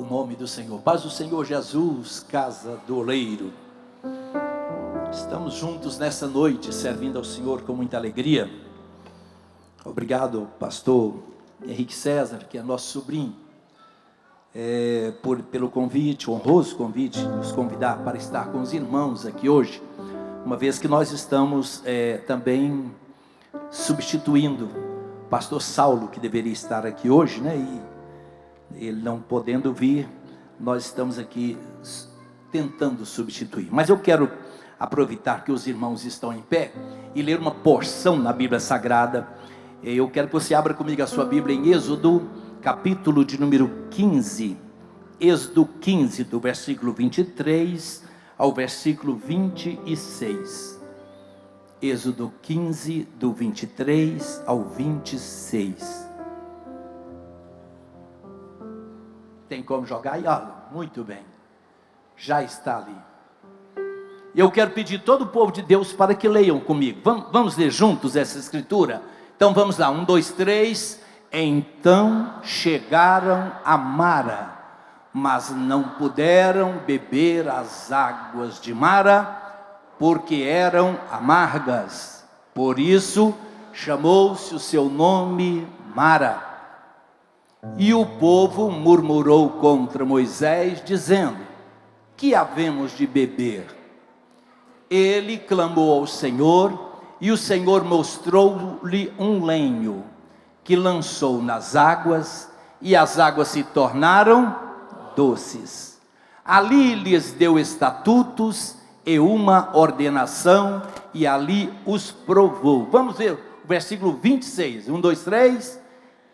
o nome do Senhor. Paz do Senhor Jesus, casa do oleiro. Estamos juntos nessa noite, servindo ao Senhor com muita alegria. Obrigado, pastor Henrique César, que é nosso sobrinho, pelo convite, o honroso convite, de nos convidar para estar com os irmãos aqui hoje, uma vez que nós estamos também substituindo o pastor Saulo, que deveria estar aqui hoje, né? E ele não podendo vir, nós estamos aqui tentando substituir. Mas eu quero aproveitar que os irmãos estão em pé e ler uma porção na Bíblia Sagrada. Eu quero que você abra comigo a sua Bíblia em Êxodo, capítulo de número 15. Êxodo 15, do versículo 23 ao versículo 26. Êxodo 15, do 23 ao 26. Tem como jogar aí? Muito bem, já está ali. Eu quero pedir todo o povo de Deus para que leiam comigo. Vamos ler juntos essa escritura? Então vamos lá, 1, 2, 3. Então chegaram a Mara, mas não puderam beber as águas de Mara, porque eram amargas. Por isso chamou-se o seu nome Mara. E o povo murmurou contra Moisés, dizendo: que havemos de beber? Ele clamou ao Senhor, e o Senhor mostrou-lhe um lenho, que lançou nas águas, e as águas se tornaram doces. Ali lhes deu estatutos e uma ordenação, e ali os provou. Vamos ver o versículo 26, 1, 2, 3.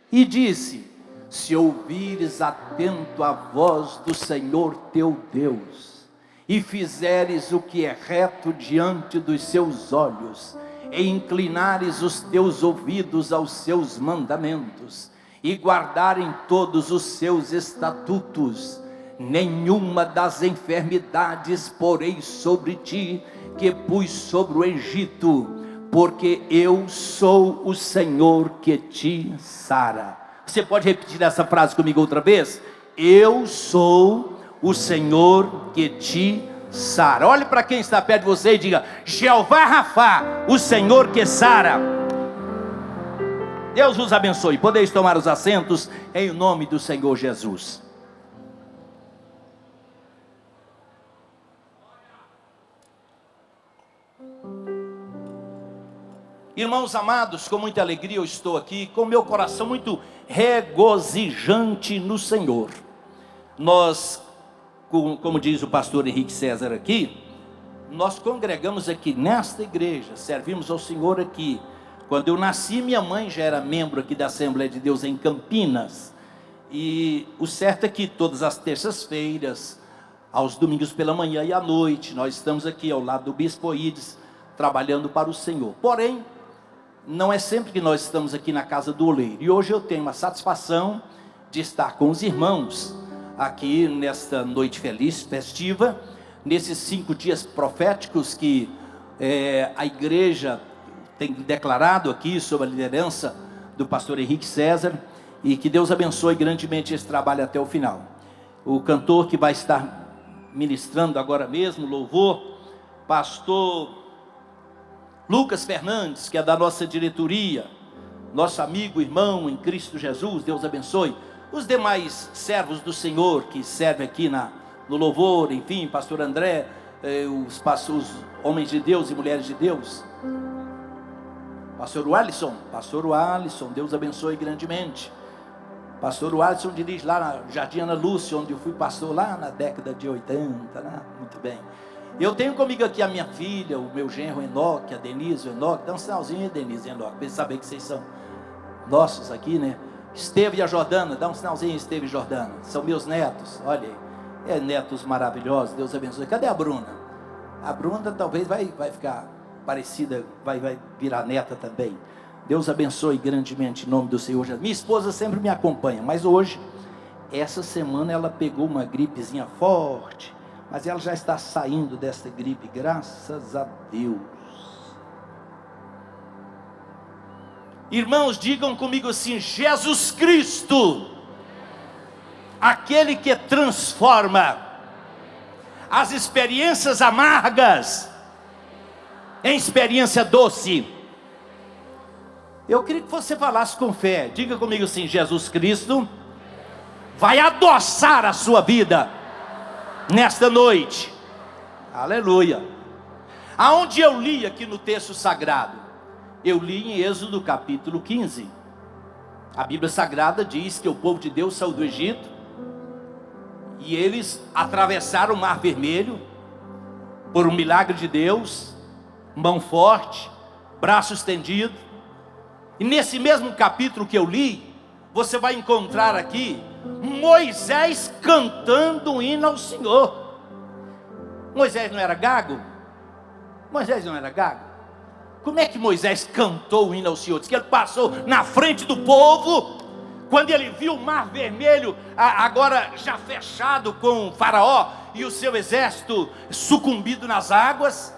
E disse: se ouvires atento a voz do Senhor teu Deus, e fizeres o que é reto diante dos seus olhos, e inclinares os teus ouvidos aos seus mandamentos, e guardarem todos os seus estatutos, nenhuma das enfermidades porei sobre ti, que pus sobre o Egito, porque eu sou o Senhor que te sara. Você pode repetir essa frase comigo outra vez? Eu sou o Senhor que te sara. Olhe para quem está perto de você e diga: Jeová Rafá, o Senhor que sara. Deus vos abençoe. Podeis tomar os assentos em nome do Senhor Jesus. Irmãos amados, com muita alegria eu estou aqui, com meu coração muito regozijante no Senhor. Nós, como diz o pastor Henrique César aqui, nós congregamos aqui nesta igreja, servimos ao Senhor aqui. Quando eu nasci, minha mãe já era membro aqui da Assembleia de Deus em Campinas. E o certo é que todas as terças-feiras, aos domingos pela manhã e à noite, nós estamos aqui ao lado do Bispo Ides, trabalhando para o Senhor. Porém, não é sempre que nós estamos aqui na casa do oleiro. E hoje eu tenho a satisfação de estar com os irmãos aqui nesta noite feliz, festiva, nesses 5 dias proféticos que a igreja tem declarado aqui sob a liderança do pastor Henrique César, e que Deus abençoe grandemente esse trabalho até o final. O cantor que vai estar ministrando agora mesmo, louvor, pastor Lucas Fernandes, que é da nossa diretoria, nosso amigo, irmão em Cristo Jesus, Deus abençoe. Os demais servos do Senhor que servem aqui no louvor, enfim, pastor André, os homens de Deus e mulheres de Deus, pastor Alisson, Deus abençoe grandemente. Pastor Alisson dirige lá na Jardim Ana Lúcia, onde eu fui pastor lá na década de 80, né? Muito bem. Eu tenho comigo aqui a minha filha, o meu genro Enoque, a Denise, o Enoque. Dá um sinalzinho, Denise e Enoque, para eles saberem que vocês são nossos aqui, né? Esteve e a Jordana, dá um sinalzinho, Esteve e Jordana. São meus netos, olha aí. Netos maravilhosos, Deus abençoe. Cadê a Bruna? A Bruna talvez vai ficar parecida, vai virar neta também. Deus abençoe grandemente em nome do Senhor Jesus. Minha esposa sempre me acompanha, mas hoje, essa semana ela pegou uma gripezinha forte. Mas ela já está saindo dessa gripe, graças a Deus. Irmãos, digam comigo assim: Jesus Cristo aquele que transforma as experiências amargas em experiência doce. Eu queria que você falasse com fé. Diga comigo assim: Jesus Cristo vai adoçar a sua vida nesta noite. Aleluia. Aonde eu li aqui no texto sagrado? Eu li em Êxodo capítulo 15. A Bíblia Sagrada diz que o povo de Deus saiu do Egito e eles atravessaram o Mar Vermelho por um milagre de Deus, mão forte, braço estendido. E nesse mesmo capítulo que eu li, você vai encontrar aqui Moisés cantando um hino ao Senhor. Moisés não era gago? Moisés não era gago? Como é que Moisés cantou o hino ao Senhor? Diz que ele passou na frente do povo, quando ele viu o Mar Vermelho agora já fechado com o faraó e o seu exército sucumbido nas águas.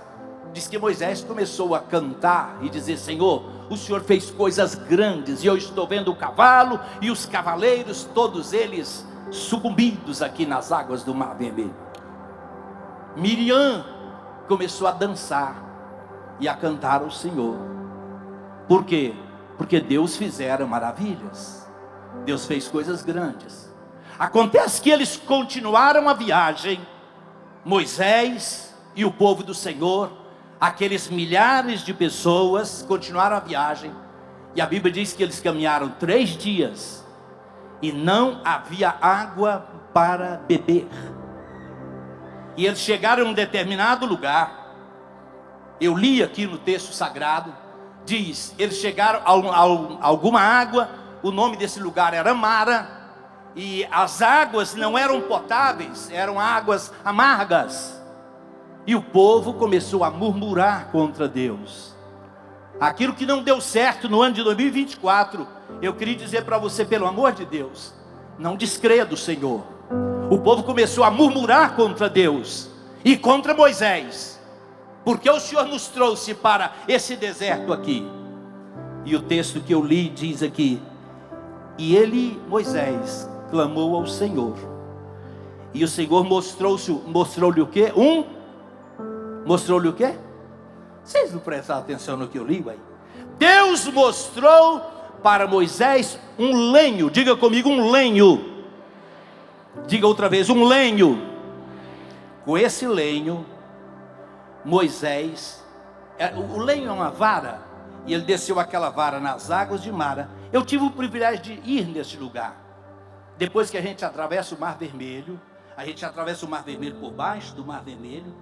Diz que Moisés começou a cantar e dizer: Senhor, o Senhor fez coisas grandes, e eu estou vendo o cavalo e os cavaleiros, todos eles sucumbidos aqui nas águas do Mar Vermelho. Miriam começou a dançar e a cantar ao Senhor. Por quê? Porque Deus fizera maravilhas, Deus fez coisas grandes. Acontece que eles continuaram a viagem, Moisés e o povo do Senhor, aqueles milhares de pessoas continuaram a viagem. E a Bíblia diz que eles caminharam 3 dias e não havia água para beber. E eles chegaram em um determinado lugar. Eu li aqui no texto sagrado, diz, eles chegaram a alguma água. O nome desse lugar era Mara, e as águas não eram potáveis, eram águas amargas. E o povo começou a murmurar contra Deus. Aquilo que não deu certo no ano de 2024, eu queria dizer para você, pelo amor de Deus, não descreia do Senhor. O povo começou a murmurar contra Deus e contra Moisés, porque o Senhor nos trouxe para esse deserto aqui. E o texto que eu li diz aqui: e ele, Moisés, clamou ao Senhor, e o Senhor mostrou-lhe o quê? Mostrou-lhe o quê? Vocês não prestaram atenção no que eu li aí? Deus mostrou para Moisés um lenho. Diga comigo, um lenho. Diga outra vez, um lenho. Com esse lenho, Moisés, o lenho é uma vara, e ele desceu aquela vara nas águas de Mara. Eu tive o privilégio de ir nesse lugar. Depois que a gente atravessa o Mar Vermelho, a gente atravessa o Mar Vermelho por baixo do Mar Vermelho.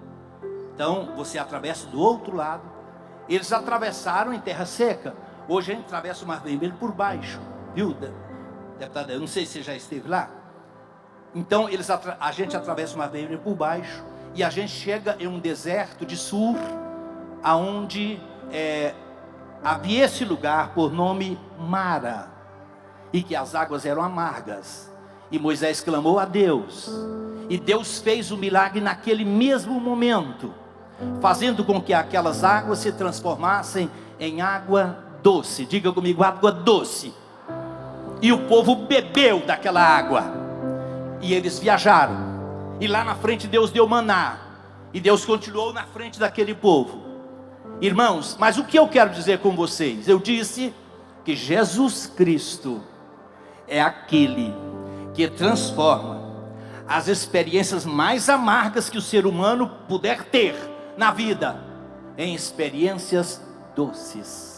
Então você atravessa do outro lado. Eles atravessaram em terra seca. Hoje a gente atravessa o Mar Vermelho por baixo, viu, deputado? Eu não sei se você já esteve lá. Então a gente atravessa o Mar Vermelho por baixo, e a gente chega em um deserto de Sur, aonde havia esse lugar por nome Mara, e que as águas eram amargas. E Moisés clamou a Deus, e Deus fez o milagre naquele mesmo momento, fazendo com que aquelas águas se transformassem em água doce. Diga comigo, água doce. E o povo bebeu daquela água, e eles viajaram. E lá na frente Deus deu maná, e Deus continuou na frente daquele povo. Irmãos, mas o que eu quero dizer com vocês? Eu disse que Jesus Cristo é aquele que transforma as experiências mais amargas que o ser humano puder ter na vida em experiências doces.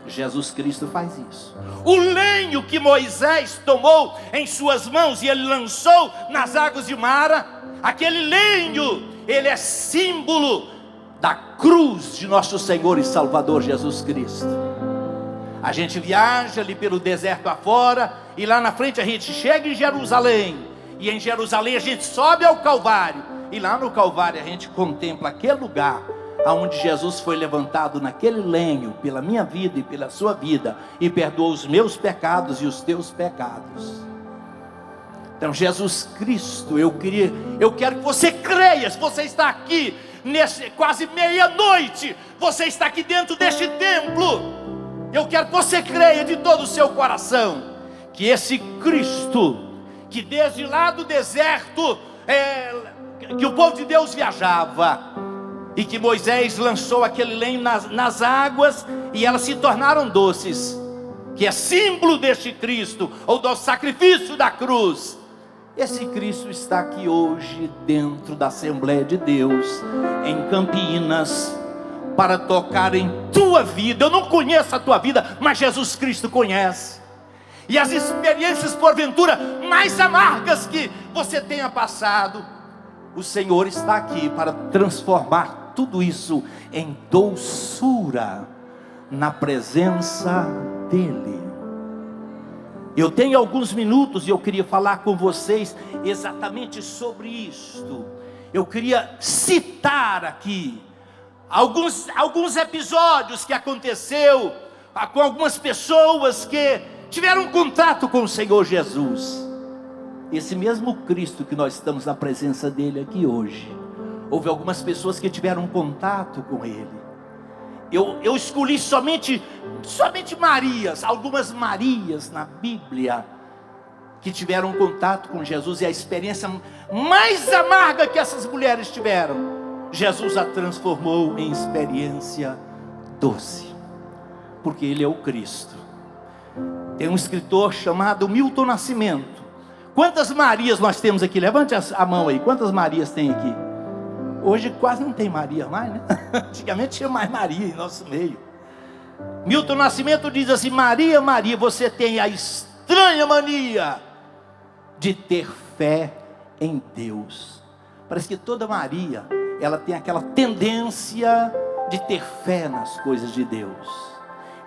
Jesus Cristo faz isso. O lenho que Moisés tomou em suas mãos e ele lançou nas águas de Mara, aquele lenho, ele é símbolo da cruz de nosso Senhor e Salvador Jesus Cristo. A gente viaja ali pelo deserto afora, e lá na frente a gente chega em Jerusalém, e em Jerusalém a gente sobe ao Calvário, e lá no Calvário a gente contempla aquele lugar aonde Jesus foi levantado naquele lenho pela minha vida e pela sua vida, e perdoou os meus pecados e os teus pecados. Então Jesus Cristo, eu quero que você creia. Se você está aqui nesse quase meia-noite, você está aqui dentro deste templo, eu quero que você creia de todo o seu coração que esse Cristo que desde lá do deserto, que o povo de Deus viajava, e que Moisés lançou aquele lenho nas águas, e elas se tornaram doces, que é símbolo deste Cristo, ou do sacrifício da cruz. Esse Cristo está aqui hoje, dentro da Assembleia de Deus, em Campinas, para tocar em tua vida. Eu não conheço a tua vida, mas Jesus Cristo conhece. E as experiências, porventura, mais amargas que você tenha passado, o Senhor está aqui para transformar tudo isso em doçura, na presença dEle. Eu tenho alguns minutos e eu queria falar com vocês exatamente sobre isto. Eu queria citar aqui alguns episódios que aconteceu com algumas pessoas que tiveram contato com o Senhor Jesus. Esse mesmo Cristo que nós estamos na presença dele aqui hoje, houve algumas pessoas que tiveram contato com ele. Eu escolhi somente Marias, algumas Marias na Bíblia, que tiveram contato com Jesus, e a experiência mais amarga que essas mulheres tiveram, Jesus a transformou em experiência doce, porque Ele é o Cristo. Tem um escritor chamado Milton Nascimento. Quantas Marias nós temos aqui? Levante a mão aí, quantas Marias tem aqui? Hoje quase não tem Maria mais, né? Antigamente tinha mais Maria em nosso meio. Milton Nascimento diz assim: Maria, Maria, você tem a estranha mania de ter fé em Deus. Parece que toda Maria, ela tem aquela tendência de ter fé nas coisas de Deus.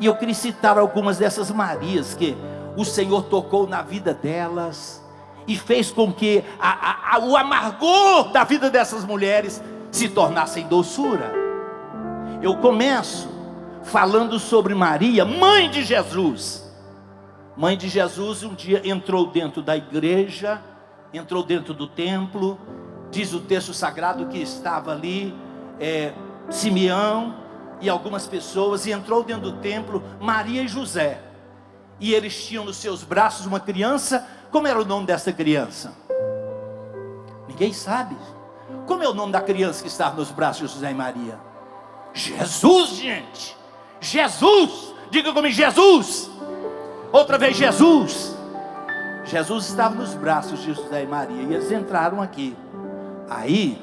E eu queria citar algumas dessas Marias que o Senhor tocou na vida delas e fez com que o amargor da vida dessas mulheres se tornasse em doçura. Eu começo falando sobre Maria, mãe de Jesus. Mãe de Jesus um dia entrou dentro da igreja, entrou dentro do templo. Diz o texto sagrado que estava ali Simeão e algumas pessoas, e entrou dentro do templo Maria e José, e eles tinham nos seus braços uma criança. Como era o nome dessa criança? Ninguém sabe. Como é o nome da criança que estava nos braços de José e Maria? Jesus, gente. Jesus. Diga comigo, Jesus. Outra vez, Jesus. Jesus estava nos braços de José e Maria, e eles entraram aqui. Aí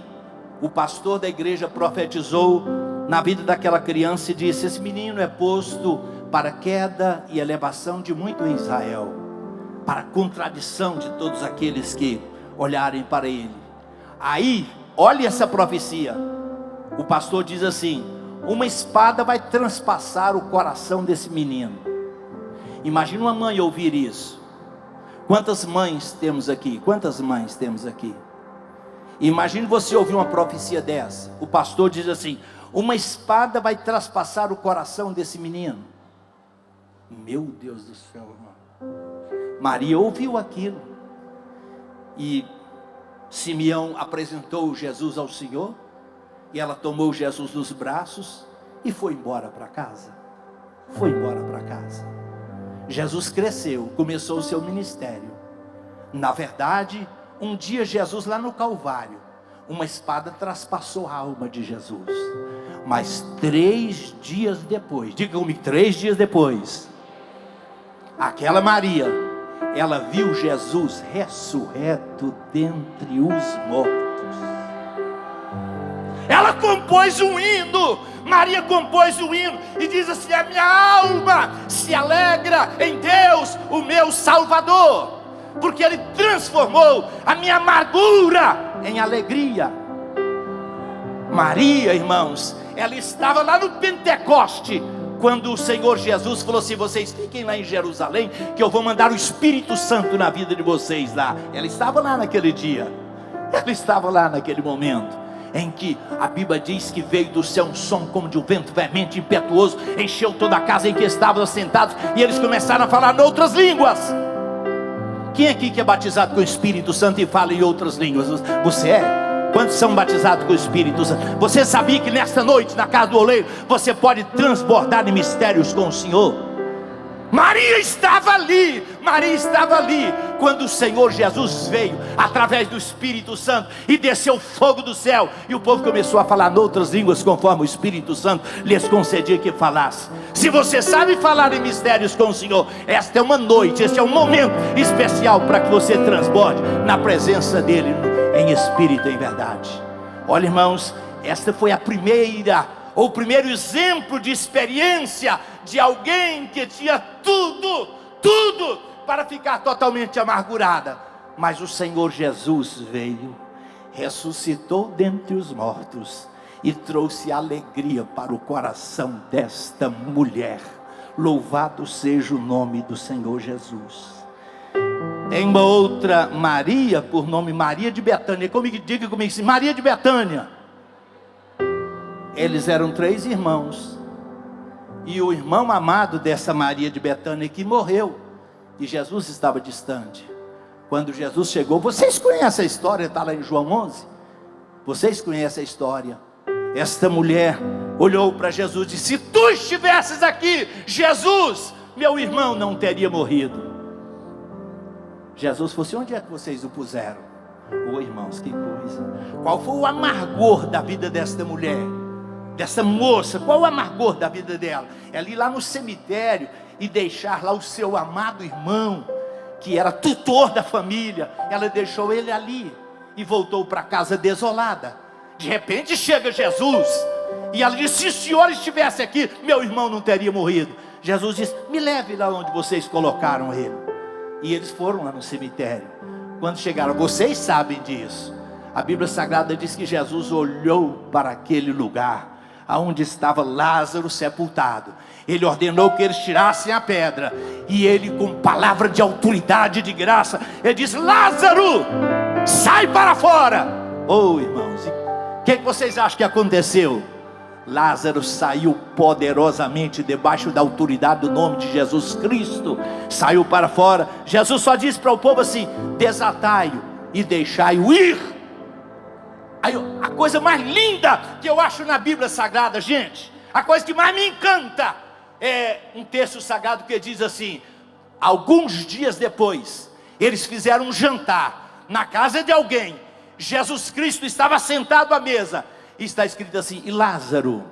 o pastor da igreja profetizou na vida daquela criança e disse: esse menino é posto para queda e elevação de muito em Israel, para contradição de todos aqueles que olharem para ele. Aí, olha essa profecia. O pastor diz assim: uma espada vai transpassar o coração desse menino. Imagina uma mãe ouvir isso. Quantas mães temos aqui? Quantas mães temos aqui? Imagine você ouvir uma profecia dessa. O pastor diz assim: uma espada vai traspassar o coração desse menino. Meu Deus do céu, irmão. Maria ouviu aquilo, e Simeão apresentou Jesus ao Senhor, e ela tomou Jesus nos braços e foi embora para casa. Foi embora para casa. Jesus cresceu, começou o seu ministério. Na verdade, um dia Jesus lá no Calvário, uma espada traspassou a alma de Jesus. Mas 3 dias depois, diga comigo, 3 dias depois, aquela Maria, ela viu Jesus ressurreto dentre os mortos. Ela compôs um hino. Maria compôs um hino e diz assim: a minha alma se alegra em Deus, o meu Salvador, porque Ele transformou a minha amargura em alegria. Maria, irmãos, ela estava lá no Pentecoste, quando o Senhor Jesus falou assim: vocês fiquem lá em Jerusalém, que eu vou mandar o Espírito Santo na vida de vocês lá. Ela estava lá naquele dia. Ela estava lá naquele momento em que a Bíblia diz que veio do céu um som como de um vento veemente, impetuoso, encheu toda a casa em que estavam assentados, e eles começaram a falar em outras línguas. Quem aqui que é batizado com o Espírito Santo e fala em outras línguas? Você é? Quantos são batizados com o Espírito Santo? Você sabia que nesta noite, na casa do oleiro, você pode transbordar em mistérios com o Senhor? Maria estava ali quando o Senhor Jesus veio através do Espírito Santo e desceu fogo do céu, e o povo começou a falar noutras línguas conforme o Espírito Santo lhes concedia que falasse. Se você sabe falar em mistérios com o Senhor, esta é uma noite, este é um momento especial para que você transborde na presença dele em espírito e em verdade. Olha, irmãos, esta foi o primeiro exemplo de experiência de alguém que tinha tudo para ficar totalmente amargurada. Mas o Senhor Jesus veio, ressuscitou dentre os mortos e trouxe alegria para o coração desta mulher. Louvado seja o nome do Senhor Jesus. Tem uma outra Maria, por nome Maria de Betânia. Diga comigo assim: Maria de Betânia. Eles eram 3 irmãos, e o irmão amado dessa Maria de Betânia que morreu, e Jesus estava distante. Quando Jesus chegou, vocês conhecem a história, está lá em João 11, vocês conhecem a história. Esta mulher olhou para Jesus e disse: se tu estivesses aqui, Jesus, meu irmão não teria morrido. Jesus falou assim: onde é que vocês o puseram? Oh, irmãos, que coisa. Qual foi o amargor da vida desta mulher, dessa moça? Qual o amargor da vida dela? Ela ir lá no cemitério e deixar lá o seu amado irmão, que era tutor da família. Ela deixou ele ali e voltou para casa desolada. De repente chega Jesus e ela disse: se o senhor estivesse aqui, meu irmão não teria morrido. Jesus disse: me leve lá onde vocês colocaram ele. E eles foram lá no cemitério. Quando chegaram, vocês sabem disso, a Bíblia Sagrada diz que Jesus olhou para aquele lugar aonde estava Lázaro sepultado. Ele ordenou que eles tirassem a pedra, e ele, com palavra de autoridade, de graça, ele disse: Lázaro, sai para fora. Oh, irmãos, o que vocês acham que aconteceu? Lázaro saiu poderosamente debaixo da autoridade do nome de Jesus Cristo, saiu para fora. Jesus só disse para o povo assim: desatai-o e deixai-o ir. Aí, a coisa mais linda que eu acho na Bíblia Sagrada, gente, a coisa que mais me encanta, é um texto sagrado que diz assim: alguns dias depois, eles fizeram um jantar na casa de alguém. Jesus Cristo estava sentado à mesa, e está escrito assim: e Lázaro,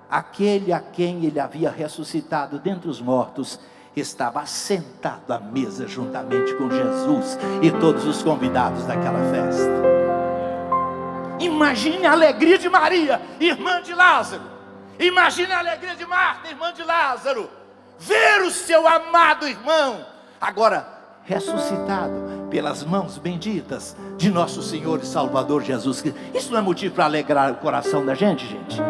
aquele a quem ele havia ressuscitado dentre os mortos, estava sentado à mesa juntamente com Jesus e todos os convidados daquela festa. Imagine a alegria de Maria, irmã de Lázaro. Imagine a alegria de Marta, irmã de Lázaro, ver o seu amado irmão agora ressuscitado pelas mãos benditas de nosso Senhor e Salvador Jesus Cristo. Isso não é motivo para alegrar o coração da gente, gente?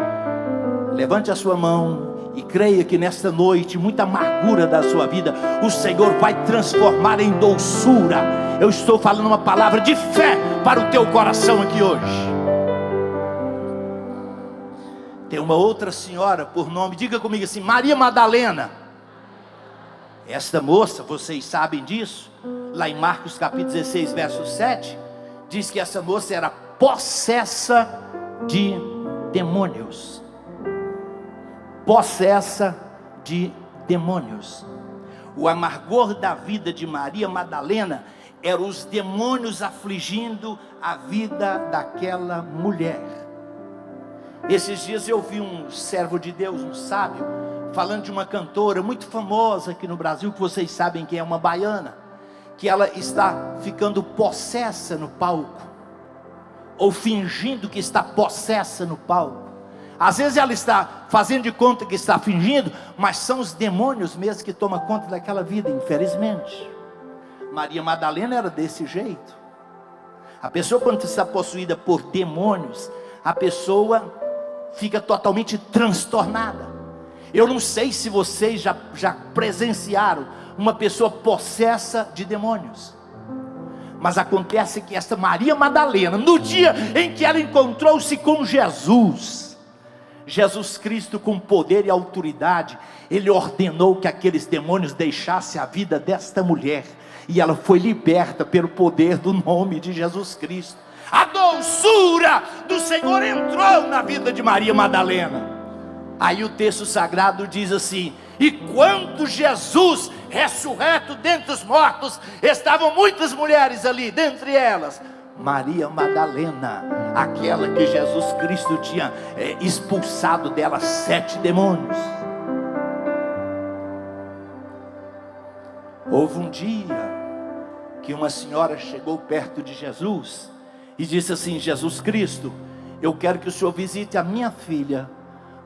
Levante a sua mão e creia que nesta noite, muita amargura da sua vida, o Senhor vai transformar em doçura. Eu estou falando uma palavra de fé para o teu coração aqui hoje. Tem uma outra senhora por nome, diga comigo assim: Maria Madalena. Esta moça, vocês sabem disso, lá em Marcos capítulo 16, verso 7, diz que essa moça era possessa de demônios. Possessa de demônios. O amargor da vida de Maria Madalena eram os demônios afligindo a vida daquela mulher. Esses dias eu vi um servo de Deus, um sábio, falando de uma cantora muito famosa aqui no Brasil, que vocês sabem que é uma baiana, que ela está ficando possessa no palco, ou fingindo que está possessa no palco. Às vezes ela está fazendo de conta que está fingindo, mas são os demônios mesmo que tomam conta daquela vida, infelizmente. Maria Madalena era desse jeito. A pessoa, quando está possuída por demônios, a pessoa fica totalmente transtornada. Eu não sei se vocês já presenciaram uma pessoa possessa de demônios, mas acontece que esta Maria Madalena, no dia em que ela encontrou-se com Jesus Cristo, com poder e autoridade, ele ordenou que aqueles demônios deixassem a vida desta mulher, e ela foi liberta pelo poder do nome de Jesus Cristo. A doçura do Senhor entrou na vida de Maria Madalena. Aí o texto sagrado diz assim: e quando Jesus ressurreto dentre os mortos, estavam muitas mulheres ali, dentre elas Maria Madalena, aquela que Jesus Cristo tinha expulsado dela 7 demônios. Houve um dia que uma senhora chegou perto de Jesus e disse assim: Jesus Cristo, eu quero que o Senhor visite a minha filha,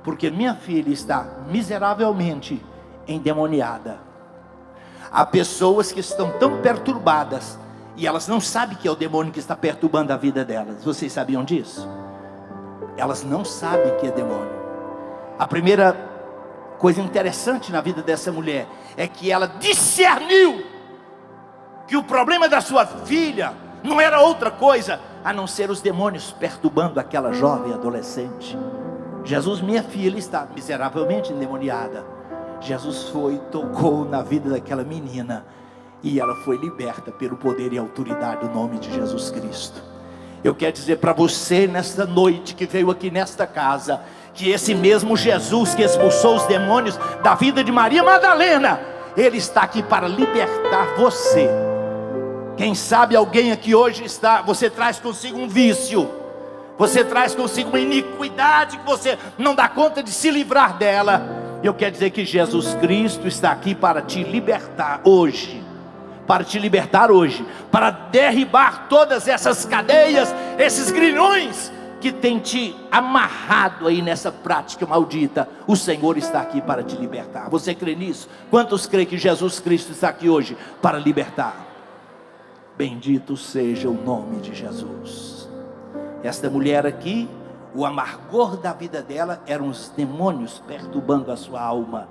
porque minha filha está miseravelmente endemoniada. Há pessoas que estão tão perturbadas e elas não sabem que é o demônio que está perturbando a vida delas. Vocês sabiam disso? Elas não sabem que é demônio. A primeira coisa interessante na vida dessa mulher é que ela discerniu que o problema da sua filha não era outra coisa a não ser os demônios perturbando aquela jovem adolescente. Jesus, minha filha está miseravelmente endemoniada. Jesus foi, tocou na vida daquela menina e ela foi liberta pelo poder e autoridade do nome de Jesus Cristo. Eu quero dizer para você nesta noite que veio aqui nesta casa, que esse mesmo Jesus que expulsou os demônios da vida de Maria Madalena, Ele está aqui para libertar você. Quem sabe alguém aqui hoje está, você traz consigo um vício, você traz consigo uma iniquidade que você não dá conta de se livrar dela. Eu quero dizer que Jesus Cristo está aqui para te libertar hoje, para te libertar hoje, para derribar todas essas cadeias, esses grilhões que tem te amarrado aí nessa prática maldita. O Senhor está aqui para te libertar. Você crê nisso? Quantos creem que Jesus Cristo está aqui hoje para libertar? Bendito seja o nome de Jesus. Esta mulher aqui, o amargor da vida dela eram os demônios perturbando a sua alma.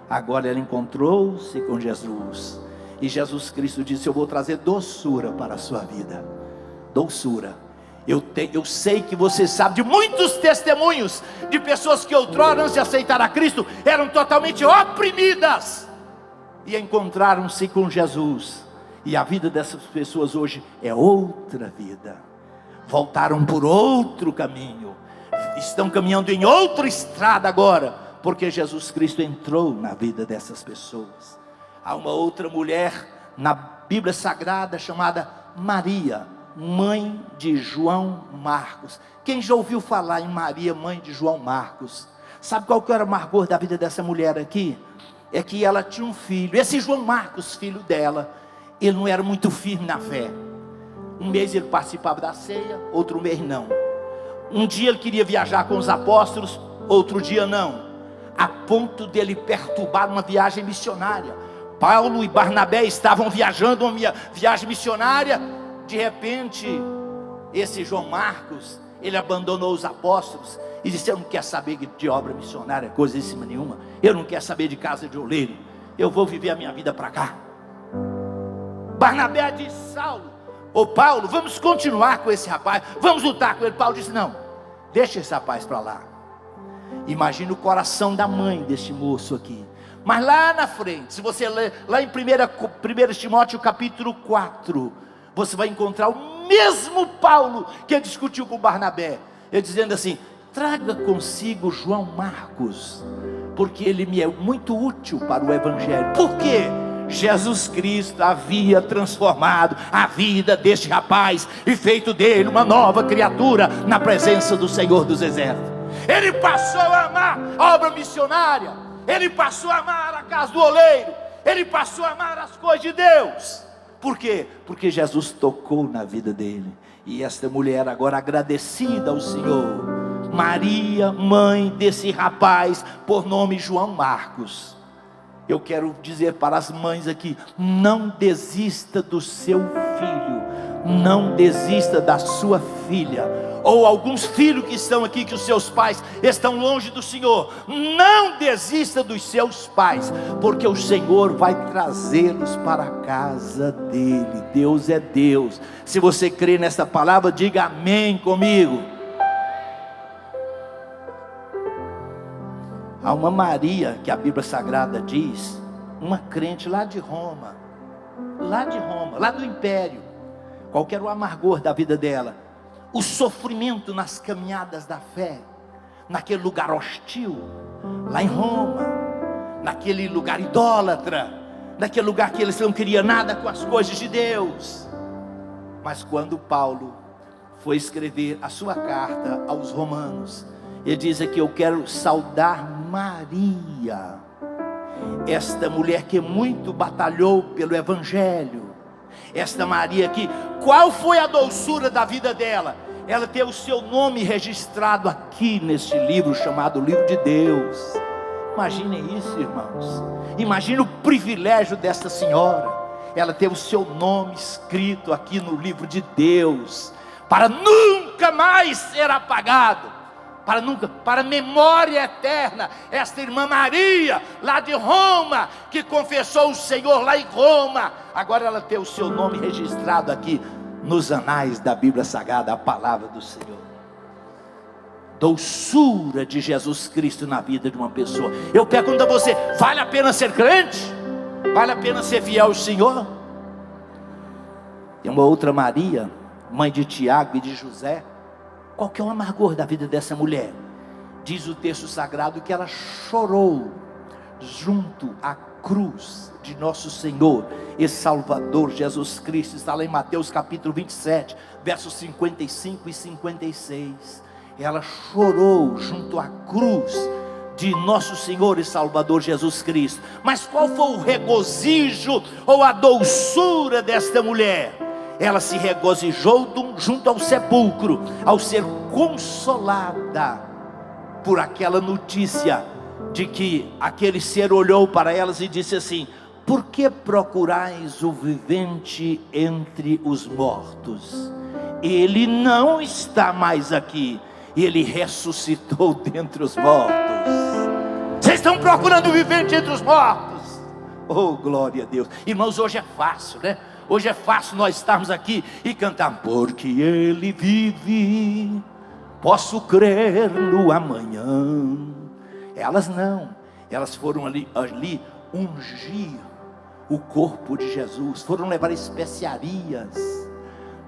Agora ela encontrou-se com Jesus, e Jesus Cristo disse: eu vou trazer doçura para a sua vida. Doçura. Eu sei que você sabe de muitos testemunhos de pessoas que outrora, antes de aceitar a Cristo, eram totalmente oprimidas e encontraram-se com Jesus. E a vida dessas pessoas hoje é outra vida. Voltaram por outro caminho, estão caminhando em outra estrada agora, porque Jesus Cristo entrou na vida dessas pessoas. Há uma outra mulher na Bíblia Sagrada chamada Maria, mãe de João Marcos. Quem já ouviu falar em Maria, mãe de João Marcos? Sabe qual que era o amargor da vida dessa mulher aqui? É que ela tinha um filho. Esse João Marcos, filho dela, ele não era muito firme na fé. Um mês ele participava da ceia, outro mês não. Um dia ele queria viajar com os apóstolos, outro dia não. A ponto dele perturbar uma viagem missionária. Paulo e Barnabé estavam viajando uma viagem missionária. De repente, esse João Marcos, ele abandonou os apóstolos e disse: eu não quero saber de obra missionária, coisa em cima nenhuma. Eu não quero saber de casa de oleiro. Eu vou viver a minha vida para cá. Barnabé disse: Paulo, vamos continuar com esse rapaz, vamos lutar com ele. Paulo disse: não, deixa esse rapaz para lá. Imagina o coração da mãe deste moço aqui. Mas lá na frente, se você ler lá em 1 Timóteo capítulo 4, você vai encontrar o mesmo Paulo que discutiu com Barnabé, ele dizendo assim: traga consigo João Marcos, porque ele me é muito útil para o evangelho. Por quê? Jesus Cristo havia transformado a vida deste rapaz e feito dele uma nova criatura na presença do Senhor dos Exércitos. Ele passou a amar a obra missionária, ele passou a amar a casa do oleiro, ele passou a amar as coisas de Deus. Por quê? Porque Jesus tocou na vida dele. E esta mulher agora agradecida ao Senhor, Maria, mãe desse rapaz por nome João Marcos. Eu quero dizer para as mães aqui: não desista do seu filho, não desista da sua filha, ou alguns filhos que estão aqui, que os seus pais estão longe do Senhor. Não desista dos seus pais, porque o Senhor vai trazê-los para a casa dele. Deus é Deus. Se você crê nesta palavra, diga amém comigo. Há uma Maria que a Bíblia Sagrada diz, uma crente lá de Roma, lá do Império. Qual que era o amargor da vida dela? O sofrimento nas caminhadas da fé, naquele lugar hostil, lá em Roma, naquele lugar idólatra, naquele lugar que eles não queriam nada com as coisas de Deus. Mas quando Paulo foi escrever a sua carta aos Romanos, ele diz aqui: eu quero saudar Maria, esta mulher que muito batalhou pelo Evangelho. Esta Maria aqui, qual foi a doçura da vida dela? Ela teve o seu nome registrado aqui neste livro chamado Livro de Deus. Imaginem isso, irmãos. Imagine o privilégio desta senhora. Ela teve o seu nome escrito aqui no livro de Deus, para nunca mais ser apagado, para memória eterna. Esta irmã Maria, lá de Roma, que confessou o Senhor lá em Roma, agora ela tem o seu nome registrado aqui nos anais da Bíblia Sagrada, a palavra do Senhor. Doçura de Jesus Cristo na vida de uma pessoa. Eu pergunto a você: vale a pena ser crente? Vale a pena ser fiel ao Senhor? Tem uma outra Maria, mãe de Tiago e de José. Qual que é o amargor da vida dessa mulher? Diz o texto sagrado que ela chorou junto à cruz de nosso Senhor e Salvador Jesus Cristo. Está lá em Mateus capítulo 27, versos 55 e 56. Ela chorou junto à cruz de nosso Senhor e Salvador Jesus Cristo. Mas qual foi o regozijo ou a doçura desta mulher? Ela se regozijou junto ao sepulcro, ao ser consolada por aquela notícia de que aquele ser olhou para elas e disse assim: por que procurais o vivente entre os mortos? Ele não está mais aqui, ele ressuscitou dentre os mortos. Vocês estão procurando o vivente entre os mortos? Oh, glória a Deus. Irmãos, hoje é fácil, né? Hoje é fácil nós estarmos aqui e cantar: porque Ele vive, posso crer no amanhã. Elas não, elas foram ali ungir o corpo de Jesus, foram levar especiarias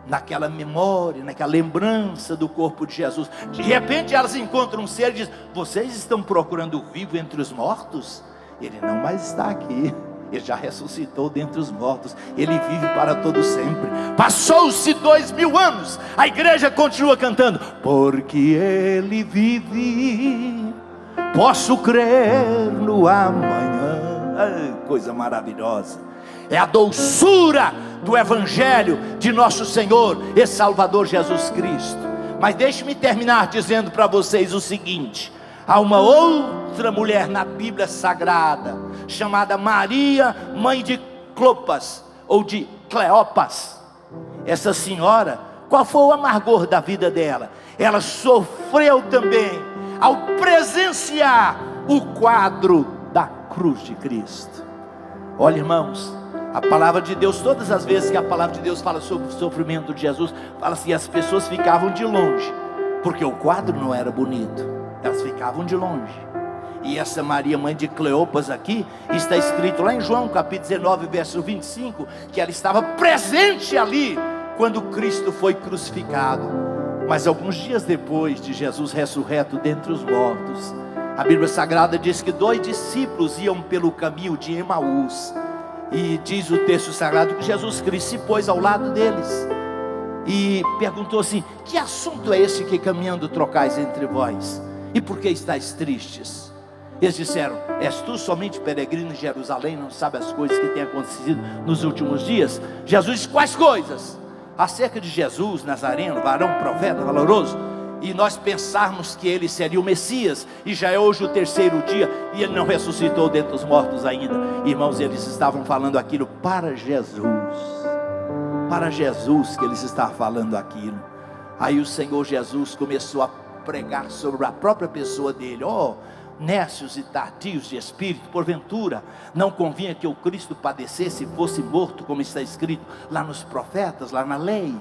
naquela memória, naquela lembrança do corpo de Jesus. De repente elas encontram um ser e dizem: vocês estão procurando o vivo entre os mortos? Ele não mais está aqui, ele já ressuscitou dentre os mortos, ele vive para todo sempre. Passou-se 2000 anos, a igreja continua cantando: porque ele vive, posso crer no amanhã. Coisa maravilhosa. É a doçura do Evangelho de nosso Senhor e Salvador Jesus Cristo. Mas deixe-me terminar dizendo para vocês o seguinte: há uma outra mulher na Bíblia Sagrada, chamada Maria, mãe de Clopas, ou de Cleopas. Essa senhora, qual foi o amargor da vida dela? Ela sofreu também ao presenciar o quadro da cruz de Cristo. Olha, irmãos, a palavra de Deus, todas as vezes que a palavra de Deus fala sobre o sofrimento de Jesus, fala assim: as pessoas ficavam de longe, porque o quadro não era bonito, elas ficavam de longe. E essa Maria, mãe de Cleopas aqui, está escrito lá em João capítulo 19, verso 25, que ela estava presente ali, quando Cristo foi crucificado. Mas alguns dias depois de Jesus ressurreto dentre os mortos, a Bíblia Sagrada diz que 2 discípulos iam pelo caminho de Emaús. E diz o texto sagrado que Jesus Cristo se pôs ao lado deles e perguntou assim: que assunto é esse que caminhando trocais entre vós? E por que estáis tristes? Eles disseram: és tu somente peregrino em Jerusalém, não sabe as coisas que têm acontecido nos últimos dias? Jesus disse: quais coisas? Acerca de Jesus Nazareno, varão, profeta, valoroso. E nós pensarmos que ele seria o Messias, e já é hoje o 3º dia, e ele não ressuscitou dentre os mortos ainda. Irmãos, eles estavam falando aquilo para Jesus. Para Jesus que eles estavam falando aquilo. Aí o Senhor Jesus começou a pregar sobre a própria pessoa dele: ó, nécios e tardios de espírito, porventura não convinha que o Cristo padecesse e fosse morto, como está escrito lá nos profetas, lá na lei?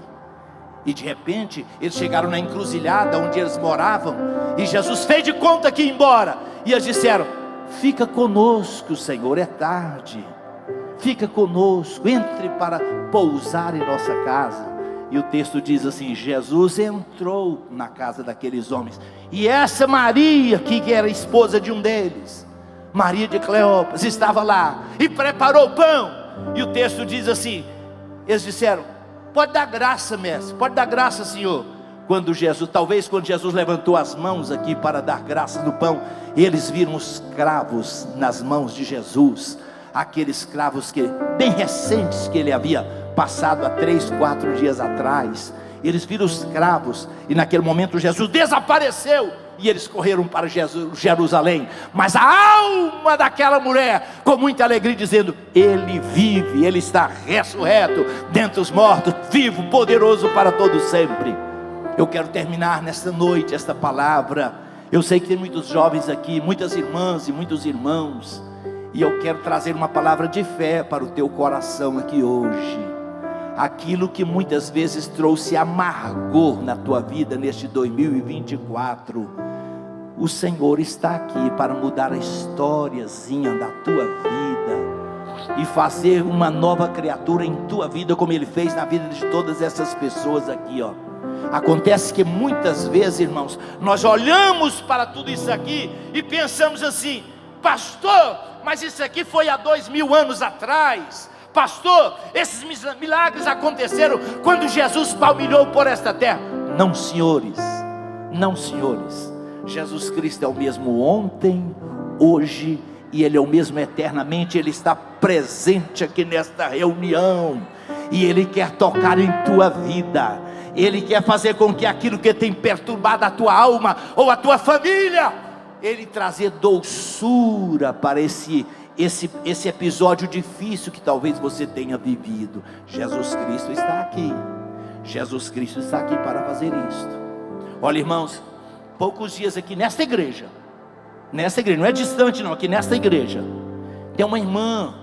E de repente eles chegaram na encruzilhada onde eles moravam, e Jesus fez de conta que ia embora, e eles disseram: fica conosco, Senhor, é tarde, fica conosco, entre para pousar em nossa casa. E o texto diz assim: Jesus entrou na casa daqueles homens, e essa Maria, que era esposa de um deles, Maria de Cleópas, estava lá e preparou o pão. E o texto diz assim: eles disseram: pode dar graça, mestre, pode dar graça, Senhor. Quando Jesus levantou as mãos aqui para dar graças no pão, eles viram os cravos nas mãos de Jesus, aqueles cravos bem recentes que ele havia passado há 3, 4 dias atrás. Eles viram os cravos, e naquele momento Jesus desapareceu, e eles correram para Jerusalém. Mas a alma daquela mulher, com muita alegria, dizendo: Ele vive, Ele está ressurreto dentre os mortos, vivo, poderoso para todo sempre. Eu quero terminar nesta noite esta palavra. Eu sei que tem muitos jovens aqui, muitas irmãs e muitos irmãos, e eu quero trazer uma palavra de fé para o teu coração aqui hoje. Aquilo que muitas vezes trouxe amargor na tua vida neste 2024, o Senhor está aqui para mudar a historiazinha da tua vida e fazer uma nova criatura em tua vida, como Ele fez na vida de todas essas pessoas aqui, ó. Acontece que muitas vezes, irmãos, nós olhamos para tudo isso aqui e pensamos assim: pastor, mas isso aqui foi há 2000 anos atrás. Pastor, esses milagres aconteceram quando Jesus palmilhou por esta terra. Não, senhores, não, senhores. Jesus Cristo é o mesmo ontem, hoje, e Ele é o mesmo eternamente. Ele está presente aqui nesta reunião, e Ele quer tocar em tua vida. Ele quer fazer com que aquilo que tem perturbado a tua alma ou a tua família, Ele trazer doçura para esse episódio difícil que talvez você tenha vivido. Jesus Cristo está aqui. Jesus Cristo está aqui para fazer isto. Olha, irmãos, poucos dias aqui nesta igreja, não é distante não, aqui nesta igreja, tem uma irmã,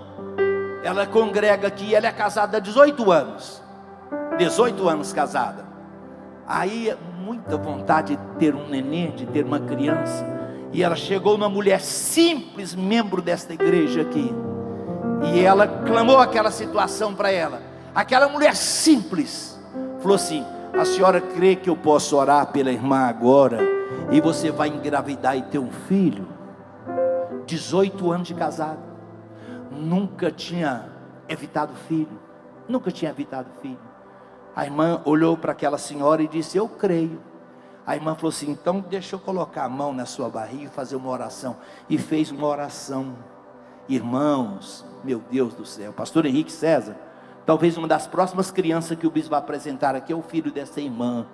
ela congrega aqui, ela é casada há 18 anos casada. Aí muita vontade de ter um neném, de ter uma criança, e ela chegou numa mulher simples, membro desta igreja aqui, e ela clamou aquela situação para ela. Aquela mulher simples falou assim: a senhora crê que eu posso orar pela irmã agora, e você vai engravidar e ter um filho? 18 anos de casado, nunca tinha evitado filho. A irmã olhou para aquela senhora e disse: eu creio. A irmã falou assim: então deixa eu colocar a mão na sua barriga e fazer uma oração. E fez uma oração. Irmãos, meu Deus do céu, pastor Henrique César, talvez uma das próximas crianças que o bispo vai apresentar aqui é o filho dessa irmã.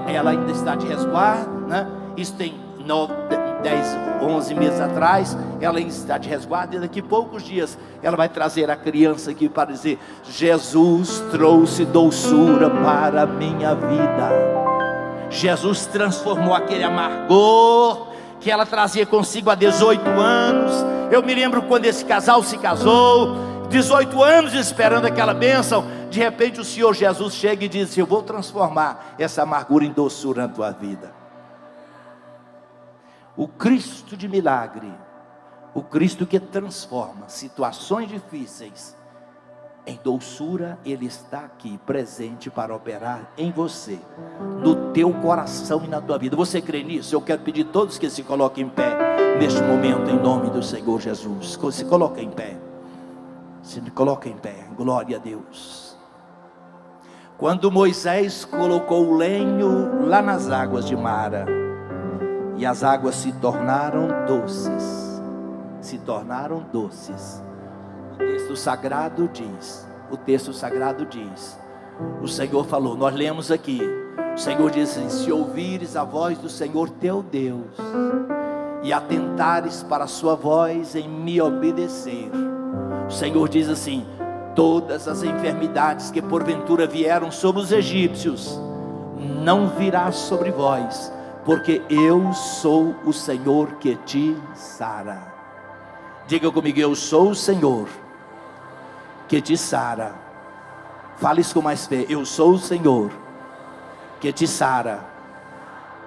Ela ainda está de resguardo, né? Isso tem 10, 11 meses atrás. Ela ainda está de resguardo, e daqui a poucos dias ela vai trazer a criança aqui para dizer: Jesus trouxe doçura para a minha vida. Jesus transformou aquele amargor que ela trazia consigo há 18 anos. Eu me lembro quando esse casal se casou, 18 anos esperando aquela bênção. De repente o Senhor Jesus chega e diz: eu vou transformar essa amargura em doçura na tua vida. O Cristo de milagre, o Cristo que transforma situações difíceis em doçura, Ele está aqui presente para operar em você, no teu coração e na tua vida. Você crê nisso? Eu quero pedir a todos que se coloquem em pé neste momento, em nome do Senhor Jesus. Se coloquem em pé, glória a Deus. Quando Moisés colocou o lenho lá nas águas de Mara, e as águas se tornaram doces, o texto sagrado diz, o Senhor falou, nós lemos aqui, o Senhor diz assim: se ouvires a voz do Senhor teu Deus, e atentares para a sua voz em me obedecer, o Senhor diz assim: todas as enfermidades que porventura vieram sobre os egípcios, não virá sobre vós, porque eu sou o Senhor que te sara. Diga comigo: eu sou o Senhor que te sara. Fale isso com mais fé: eu sou o Senhor que te sara.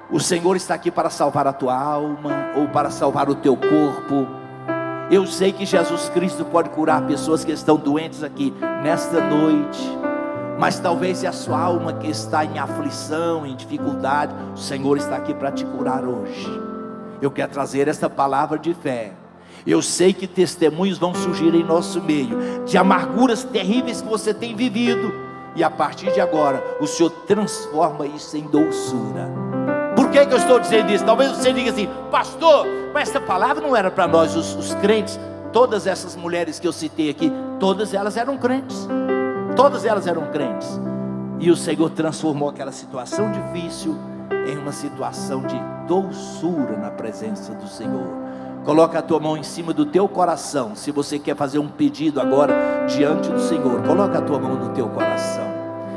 O Senhor está aqui para salvar a tua alma, ou para salvar o teu corpo. Eu sei que Jesus Cristo pode curar pessoas que estão doentes aqui nesta noite, mas talvez é a sua alma que está em aflição, em dificuldade. O Senhor está aqui para te curar hoje. Eu quero trazer essa palavra de fé. Eu sei que testemunhos vão surgir em nosso meio, de amarguras terríveis que você tem vivido, e a partir de agora, o Senhor transforma isso em doçura. Por que eu estou dizendo isso? Talvez você diga assim: pastor, mas essa palavra não era para nós, os crentes. Todas essas mulheres que eu citei aqui, todas elas eram crentes. Todas elas eram crentes. E o Senhor transformou aquela situação difícil em uma situação de doçura na presença do Senhor. Coloca a tua mão em cima do teu coração. Se você quer fazer um pedido agora diante do Senhor, coloca a tua mão no teu coração.